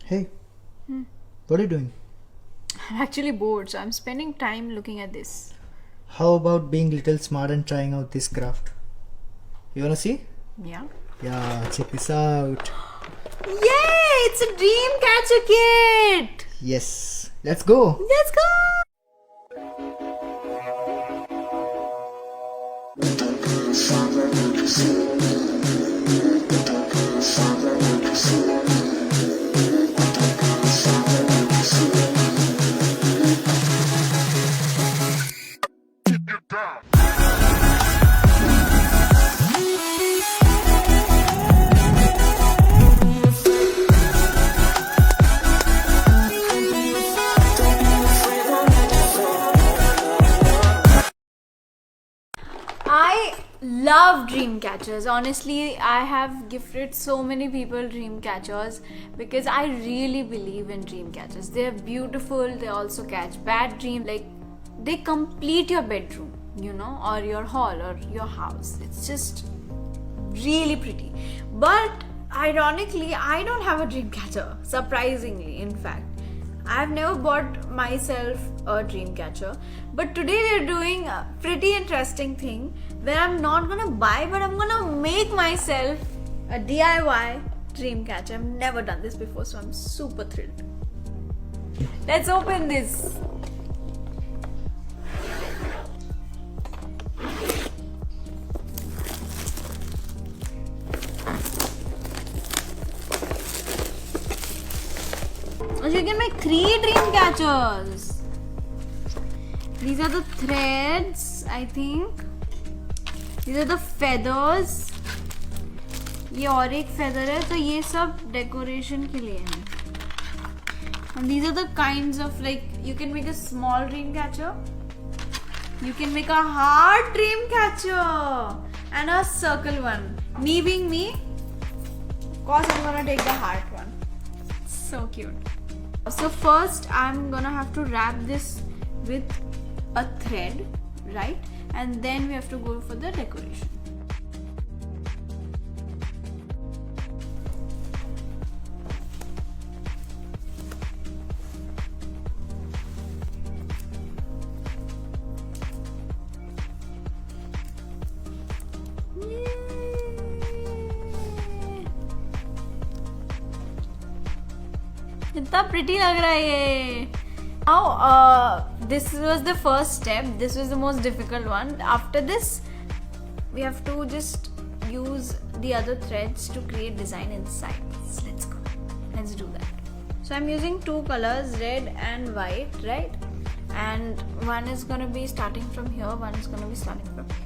Hey, what are you doing? I'm actually bored, so I'm spending time looking at this. How about being little smart and trying out this craft? You wanna see? Yeah. Yeah, check this out. Yay! It's a Dreamcatcher kit! Yes, let's go. Let's go! I love dream catchers. Honestly, I have gifted so many people dream catchers because I really believe in dream catchers. They're beautiful, they also catch bad dreams. Like, they complete your bedroom, or your hall or your house. It's just really pretty. But ironically, I don't have a dream catcher, surprisingly, in fact. I've never bought myself a dream catcher, but today we're doing a pretty interesting thing where I'm not gonna buy, but I'm gonna make myself a DIY dream catcher. I've never done this before, so I'm super thrilled. Let's open this. So you can make 3 dream catchers. These are the threads, I think. These are the feathers. ये और एक feather है, तो ये सब decoration के लिए है. And these are the kinds of, like, you can make a small dream catcher. You can make a heart dream catcher and a circle one. Me being me, of course I'm gonna take the heart one. So cute. So first I'm gonna have to wrap this with a thread, right? And then we have to go for the decoration. इतना pretty लग रहा है ये. Now, this was the first step. This was the most difficult one. After this, we have to just use the other threads to create design inside. So let's go. Let's do that. So I'm using 2 colors, red and white, right? And one is gonna be starting from here. One is gonna be starting from here.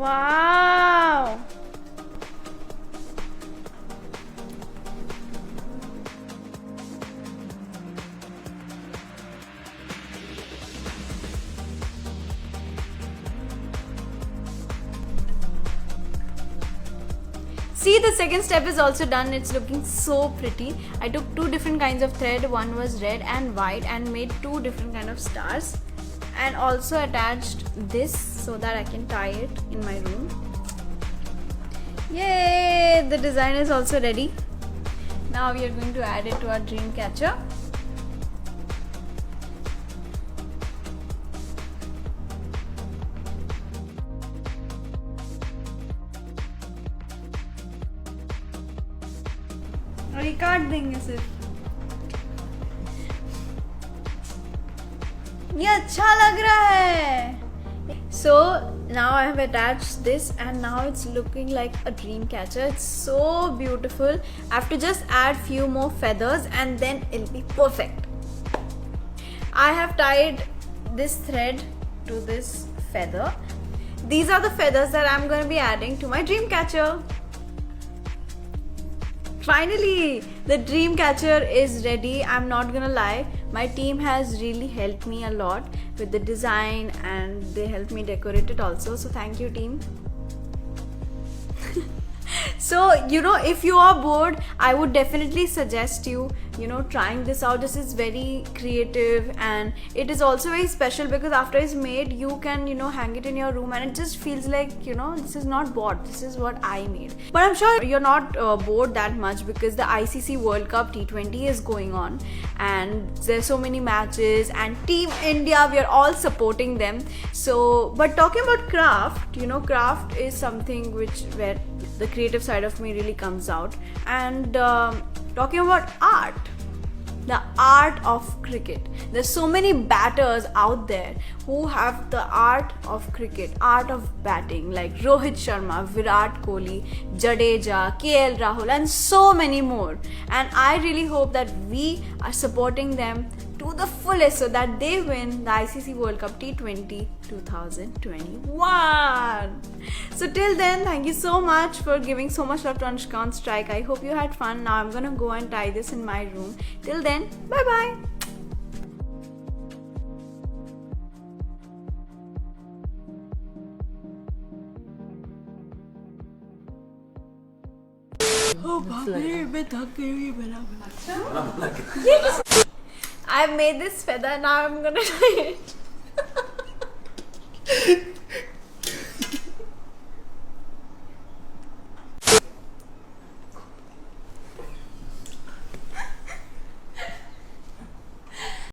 Wow! See, the second step is also done. It's looking so pretty. I took 2 different kinds of thread. One was red and white and made 2 different kind of stars. And also attached this so that I can tie it in my room. Yay! The design is also ready. Now we are going to add it to our dream catcher. और ये काट देंगे सिर्फ. ये अच्छा लग रहा है. So now I have attached this and now it's looking like a dream catcher. It's so beautiful. I have to just add few more feathers and then it'll be perfect. I have tied this thread to this feather. These are the feathers that I'm going to be adding to my dream catcher. Finally, the dream catcher is ready. I'm not gonna lie, my team has really helped me a lot with the design and they helped me decorate it also. So thank you, team. So, if you are bored, I would definitely suggest you trying this out. This is very creative, and it is also very special because after it's made, you can hang it in your room, and it just feels like this is not bought, this is what I made. But I'm sure you're not bored that much because the ICC World Cup T20 is going on, and there's so many matches, and Team India, we are all supporting them. So, but talking about craft, craft is something where the creative side of me really comes out. And talking about art, the art of cricket, there's so many batters out there who have the art of cricket, art of batting, like Rohit Sharma, Virat Kohli, Jadeja, KL Rahul, and so many more. And I really hope that we are supporting them to the fullest so that they win the ICC World Cup T20 2021. So till then, thank you so much for giving so much love to Anushka on Strike. I hope you had fun. Now I'm gonna go and tie this in my room. Till then, bye bye. I made this feather, now I'm gonna tie it.